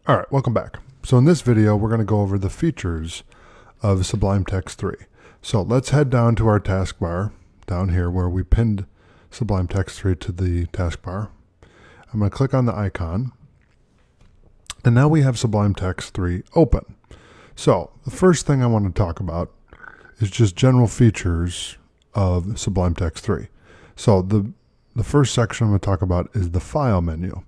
All right, welcome back. So in this video, we're going to go over the features of Sublime Text 3. So let's head down to our taskbar down here where we pinned Sublime Text 3 to the taskbar. I'm going to click on the icon. And now we have Sublime Text 3 open. So the first thing I want to talk about is just general features of Sublime Text 3. So the first section I'm going to talk about is the file menu.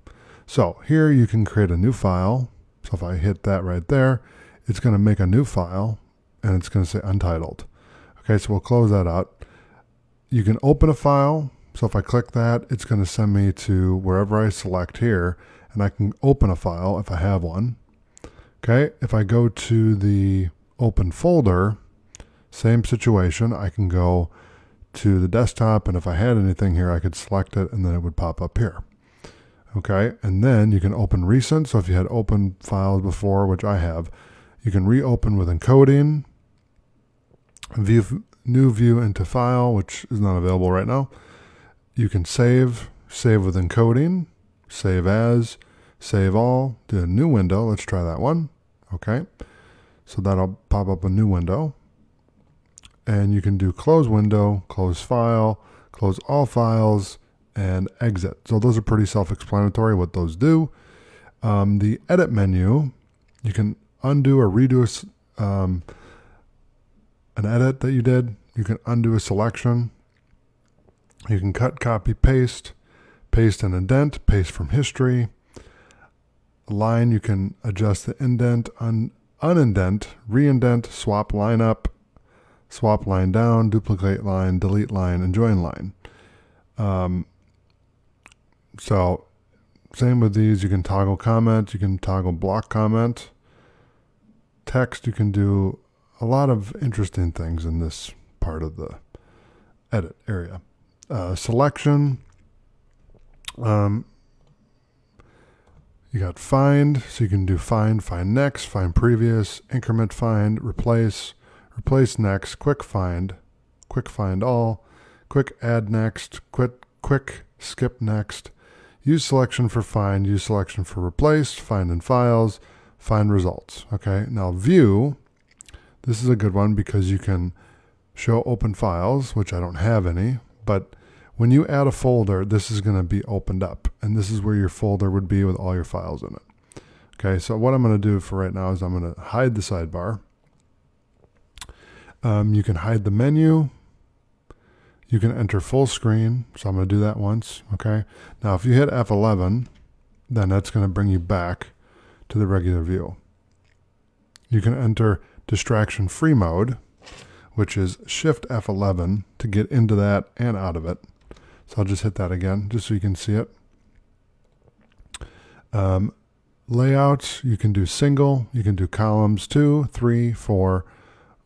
So here you can create a new file. So if I hit that right there, it's going to make a new file and it's going to say untitled. Okay, so we'll close that out. You can open a file. So if I click that, it's going to send me to wherever I select here, and I can open a file if I have one. Okay, if I go to the open folder, same situation. I can go to the desktop, and if I had anything here, I could select it and then it would pop up here. Okay, and then you can open recent. So if you had open files before, which I have, you can reopen with encoding, new view into file, which is not available right now. You can save with encoding, save as, save all, do a new window. Let's try that one. Okay, so that'll pop up a new window. And you can do close window, close file, close all files, and exit. So those are pretty self-explanatory what those do. The edit menu, you can undo or redo an edit that you did. You can undo a selection. You can cut, copy, paste, paste and indent, paste from history. Line, you can adjust the indent, unindent, re-indent, swap line up, swap line down, duplicate line, delete line, and join line. So same with these, you can toggle comment, you can toggle block comment. Text, you can do a lot of interesting things in this part of the edit area. Selection, you got find, so you can do find next, find previous, increment find, replace next, quick find all, quick add next, quick skip next, use selection for find, use selection for replace, find in files, find results. Okay, now view, this is a good one because you can show open files, which I don't have any, but when you add a folder, this is going to be opened up, and this is where your folder would be with all your files in it. Okay, so what I'm going to do for right now is I'm going to hide the sidebar. You can hide the menu. You can enter full screen, so I'm going to do that once. Okay, now if you hit F11, then that's going to bring you back to the regular view. You can enter distraction free mode, which is Shift F11 to get into that and out of it. So I'll just hit that again, just so you can see it. Layouts, you can do single, you can do columns 2, 3, 4,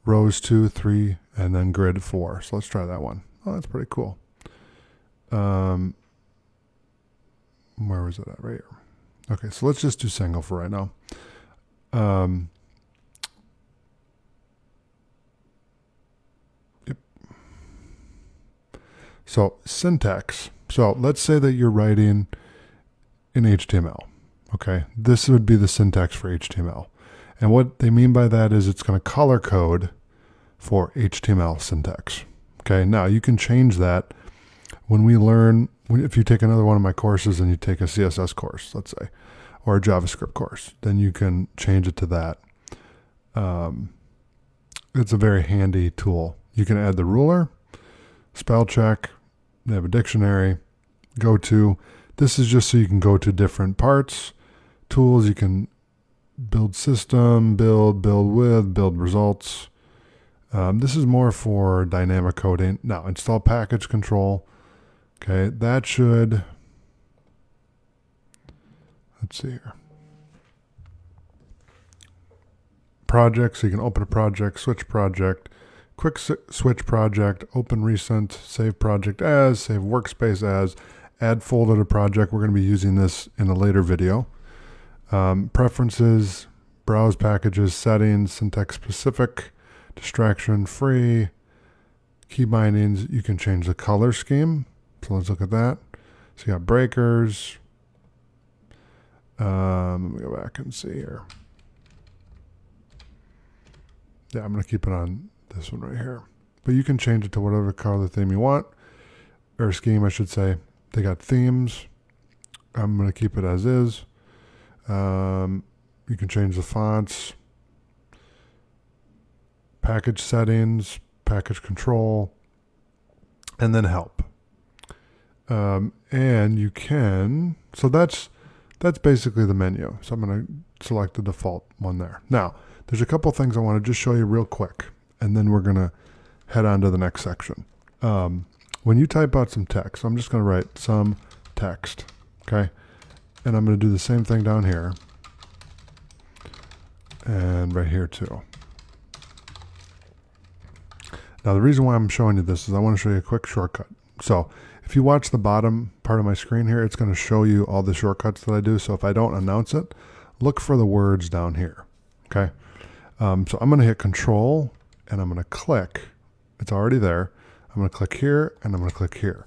rows 2, 3, and then grid 4. So let's try that one. Oh, that's pretty cool. Where was it at? Right here. Okay, so let's just do single for right now. Yep. So syntax. So let's say that you're writing in HTML. Okay, this would be the syntax for HTML. And what they mean by that is it's going to color code for HTML syntax. Okay, now you can change that when we learn, if you take another one of my courses and you take a CSS course, let's say, or a JavaScript course, then you can change it to that. It's a very handy tool. You can add the ruler, spell check, they have a dictionary, go to. This is just so you can go to different parts. Tools, you can build system, build with, build results. This is more for dynamic coding. Now, install package control. Okay, that should, let's see here. Project, so you can open a project, switch project, quick switch project, open recent, save project as, save workspace as, add folder to project. We're going to be using this in a later video. Preferences, browse packages, settings, syntax specific, distraction free, key bindings. You can change the color scheme. So let's look at that. So you got breakers, Let me go back and see here. Yeah, I'm going to keep it on this one right here. But you can change it to whatever color theme you want, or scheme, I should say. They got themes. I'm going to keep it as is. You can change the fonts, package settings, package control, and then help. And you can, so that's basically the menu. So I'm going to select the default one there. Now, there's a couple things I want to just show you real quick, and then we're going to head on to the next section. When you type out some text, I'm just going to write some text, okay? And I'm going to do the same thing down here and right here too. Now, the reason why I'm showing you this is I want to show you a quick shortcut. So if you watch the bottom part of my screen here, it's going to show you all the shortcuts that I do. So if I don't announce it, look for the words down here, okay? So I'm going to hit Control, and I'm going to click. It's already there. I'm going to click here, and I'm going to click here.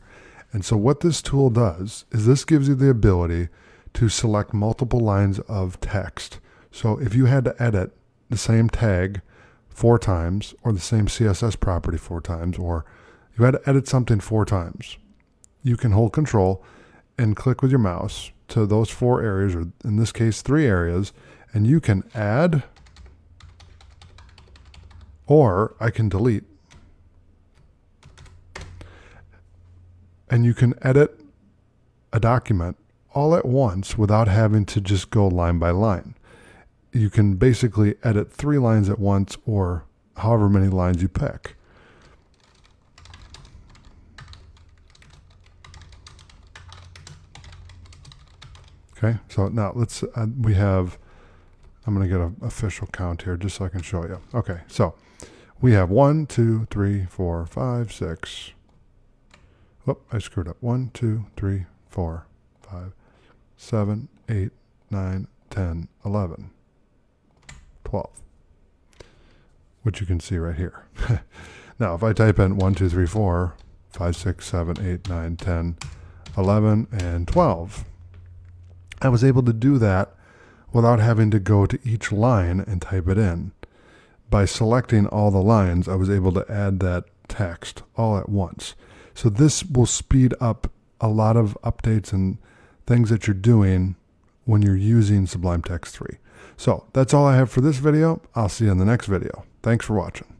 And so what this tool does is this gives you the ability to select multiple lines of text. So if you had to edit the same tag 4 times, or the same CSS property 4 times, or you had to edit something 4 times, you can hold Control and click with your mouse to those 4 areas, or in this case 3 areas, and you can add, or I can delete. And you can edit a document all at once without having to just go line by line. You can basically edit 3 lines at once, or however many lines you pick. Okay, so now let's, I'm going to get an official count here just so I can show you. Okay, so we have 1, 2, 3, 4, 5, 6. Whoop, I screwed up. 1, 2, 3, 4, 5, 7, 8, 9, 10, 11, 12. Which you can see right here. Now, if I type in 1, 2, 3, 4, 5, 6, 7, 8, 9, 10, 11, and 12, I was able to do that without having to go to each line and type it in. By selecting all the lines, I was able to add that text all at once. So this will speed up a lot of updates and things that you're doing when you're using Sublime Text 3. So that's all I have for this video. I'll see you in the next video. Thanks for watching.